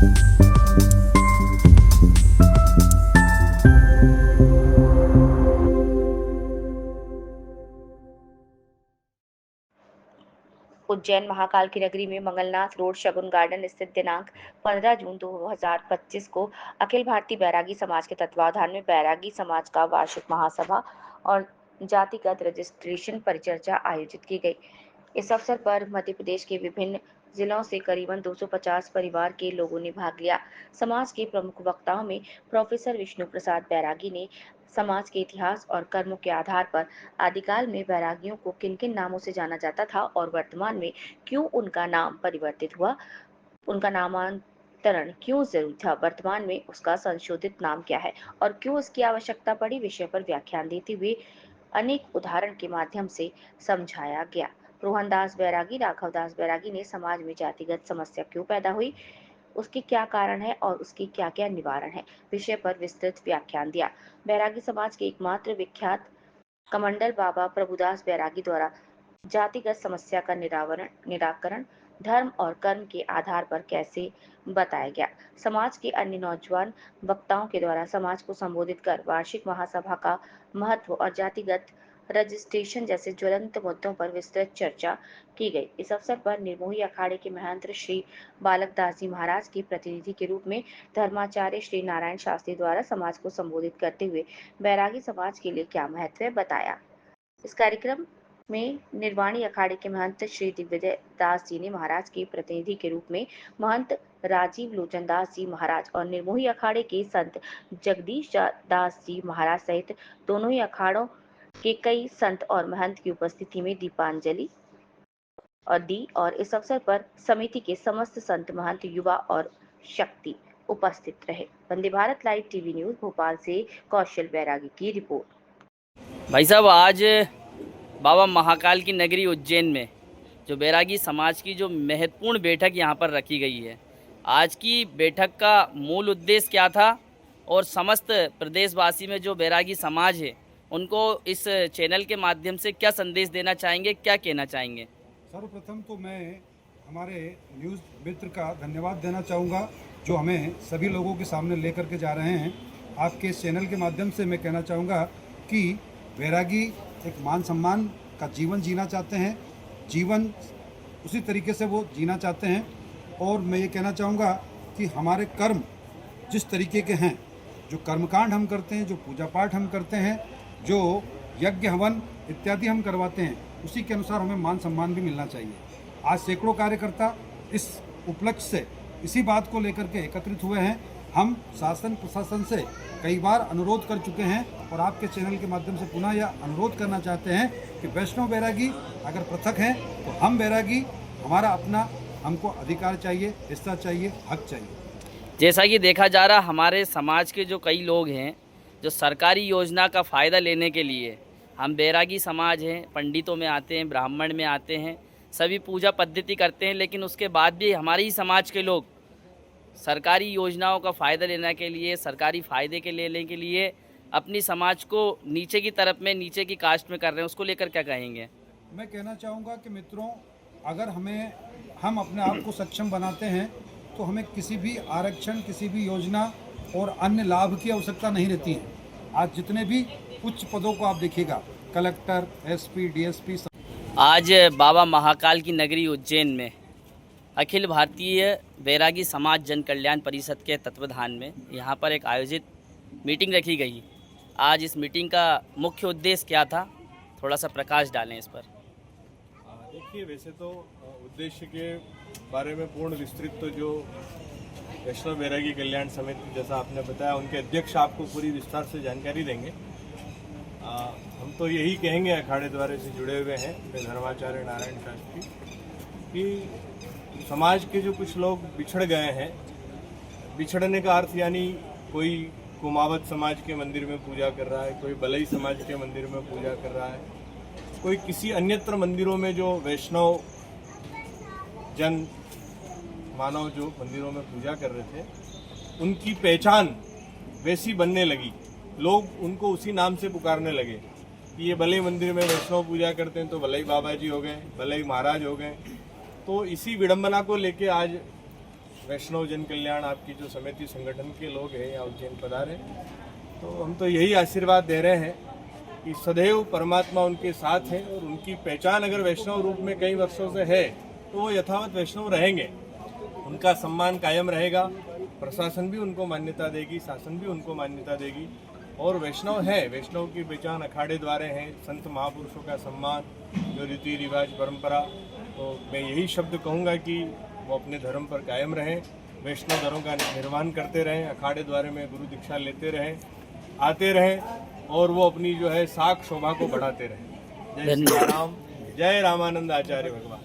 उज्जैन महाकाल की नगरी में मंगलनाथ रोड शगुन गार्डन स्थित दिनांक 15 जून 2025 को अखिल भारतीय बैरागी समाज के तत्वावधान में बैरागी समाज का वार्षिक महासभा और जातिगत रजिस्ट्रेशन परिचर्चा आयोजित की गई। इस अवसर पर मध्य प्रदेश के विभिन्न जिलों से करीबन 250 परिवार के लोगों ने भाग लिया। समाज के प्रमुख वक्ताओं में प्रोफेसर विष्णु प्रसाद बैरागी ने समाज के इतिहास और कर्मों के आधार पर आदिकाल में बैरागियों को किन किन नामों से जाना जाता था और वर्तमान में क्यों उनका नाम परिवर्तित हुआ, उनका नामांतरण क्यों जरूरी था, वर्तमान में उसका संशोधित नाम क्या है और क्यों इसकी आवश्यकता पड़ी, विषय पर व्याख्यान देते हुए अनेक उदाहरण के माध्यम से समझाया गया। रोहनदास बैरागी, राघवदास बैरागी ने समाज में जातिगत समस्या क्यों पैदा हुई, उसके क्या कारण है और उसकी क्या क्या निवारण है, विषय पर विस्तृत व्याख्यान दिया। बैरागी समाज के एकमात्र विख्यात कमंडल बाबा प्रभुदास बैरागी द्वारा जातिगत समस्या का निराकरण धर्म और कर्म के आधार पर कैसे बताया गया। समाज के अन्य नौजवान वक्ताओं के द्वारा समाज को संबोधित कर वार्षिक महासभा का महत्व और जातिगत रजिस्ट्रेशन जैसे ज्वलंत मुद्दों पर विस्तृत चर्चा की गई। इस अवसर पर निर्मोही अखाड़े के महंत श्री बालक दास जी महाराज के प्रतिनिधि के रूप में धर्माचार्य श्री नारायण शास्त्री द्वारा समाज को संबोधित करते हुए बैरागी समाज के लिए क्या महत्व है बताया। इस कार्यक्रम में निर्वाणी अखाड़े के महंत श्री दिव्य दास जी ने महाराज के प्रतिनिधि के रूप में महंत राजीव लोचन दास जी महाराज और निर्मोही अखाड़े के संत जगदीश दास जी महाराज सहित दोनों ही अखाड़ों के कई संत और महंत की उपस्थिति में दीपांजलि और इस अवसर पर समिति के समस्त संत महंत युवा और शक्ति उपस्थित रहे। Vande Bharat live TV news Bhopal से कौशल बैरागी की रिपोर्ट। भाई साहब, आज बाबा महाकाल की नगरी उज्जैन में जो बैरागी समाज की जो महत्वपूर्ण बैठक यहाँ पर रखी गई है, आज की बैठक का मूल उद्देश्य क्या था और समस्त प्रदेशवासी में जो बैरागी समाज है उनको इस चैनल के माध्यम से क्या संदेश देना चाहेंगे, क्या कहना चाहेंगे? सर्वप्रथम तो मैं हमारे न्यूज़ मित्र का धन्यवाद देना चाहूँगा जो हमें सभी लोगों के सामने लेकर के जा रहे हैं। आपके इस चैनल के माध्यम से मैं कहना चाहूँगा कि बैरागी एक मान सम्मान का जीवन जीना चाहते हैं, जीवन उसी तरीके से वो जीना चाहते हैं। और मैं ये कहना चाहूँगा कि हमारे कर्म जिस तरीके के हैं, जो कर्मकांड हम करते हैं, जो पूजा पाठ हम करते हैं, जो यज्ञ हवन इत्यादि हम करवाते हैं, उसी के अनुसार हमें मान सम्मान भी मिलना चाहिए। आज सैकड़ों कार्यकर्ता इस उपलक्ष्य से इसी बात को लेकर के एकत्रित हुए हैं। हम शासन प्रशासन से कई बार अनुरोध कर चुके हैं और आपके चैनल के माध्यम से पुनः यह अनुरोध करना चाहते हैं कि वैष्णव बैरागी अगर पृथक हैं तो हम बैरागी हमारा अपना, हमको अधिकार चाहिए, हिस्सा चाहिए, हक चाहिए। जैसा कि देखा जा रहा, हमारे समाज के जो कई लोग हैं जो सरकारी योजना का फ़ायदा लेने के लिए, हम बैरागी समाज हैं, पंडितों में आते हैं, ब्राह्मण में आते हैं, सभी पूजा पद्धति करते हैं, लेकिन उसके बाद भी हमारे ही समाज के लोग सरकारी योजनाओं का फ़ायदा लेने के लिए, सरकारी फ़ायदे के लेने के लिए अपनी समाज को नीचे की तरफ में, नीचे की कास्ट में कर रहे हैं। उसको लेकर क्या कहेंगे? मैं कहना चाहूँगा कि मित्रों, अगर हम अपने आप को सक्षम बनाते हैं तो हमें किसी भी आरक्षण, किसी भी योजना और अन्य लाभ की आवश्यकता नहीं रहती है। आज जितने भी उच्च पदों को आप देखिएगा, कलेक्टर, एसपी, डीएसपी। आज बाबा महाकाल की नगरी उज्जैन में अखिल भारतीय बैरागी समाज जन कल्याण परिषद के तत्वाधान में यहाँ पर एक आयोजित मीटिंग रखी गई। आज इस मीटिंग का मुख्य उद्देश्य क्या था, थोड़ा सा प्रकाश डालें इस पर। देखिए, वैसे तो उद्देश्य के बारे में पूर्ण विस्तृत तो जो वैष्णव बैरागी कल्याण समिति, जैसा आपने बताया, उनके अध्यक्ष आपको पूरी विस्तार से जानकारी देंगे। हम तो यही कहेंगे, अखाड़े द्वारा से जुड़े हुए हैं धर्माचार्य नारायण शास्त्री, कि समाज के जो कुछ लोग बिछड़ गए हैं, बिछड़ने का अर्थ यानी कोई कुमावत समाज के मंदिर में पूजा कर रहा है, कोई बलई समाज के मंदिर में पूजा कर रहा है, कोई किसी अन्यत्र मंदिरों में जो वैष्णव जन मानव जो मंदिरों में पूजा कर रहे थे, उनकी पहचान वैसी बनने लगी, लोग उनको उसी नाम से पुकारने लगे कि ये भले मंदिर में वैष्णव पूजा करते हैं तो भले ही बाबा जी हो गए, भले ही महाराज हो गए। तो इसी विडंबना को लेके आज वैष्णव जन कल्याण आपकी जो समिति संगठन के लोग हैं या उज्जैन पधारे, तो हम तो यही आशीर्वाद दे रहे हैं कि सदैव परमात्मा उनके साथ है और उनकी पहचान अगर वैष्णव रूप में कई वर्षों से है तो वो यथावत वैष्णव रहेंगे, उनका सम्मान कायम रहेगा, प्रशासन भी उनको मान्यता देगी, शासन भी उनको मान्यता देगी। और वैष्णव है, वैष्णव की पहचान अखाड़े द्वारे है, संत महापुरुषों का सम्मान, जो रीति रिवाज परंपरा। तो मैं यही शब्द कहूँगा कि वो अपने धर्म पर कायम रहें, वैष्णव धर्म का निर्माण करते रहें, अखाड़े द्वारे में गुरु दीक्षा लेते रहें, आते रहें और वो अपनी जो है साख शोभा को बढ़ाते रहें। जय श्री राम, जय रामानंद आचार्य भगवान।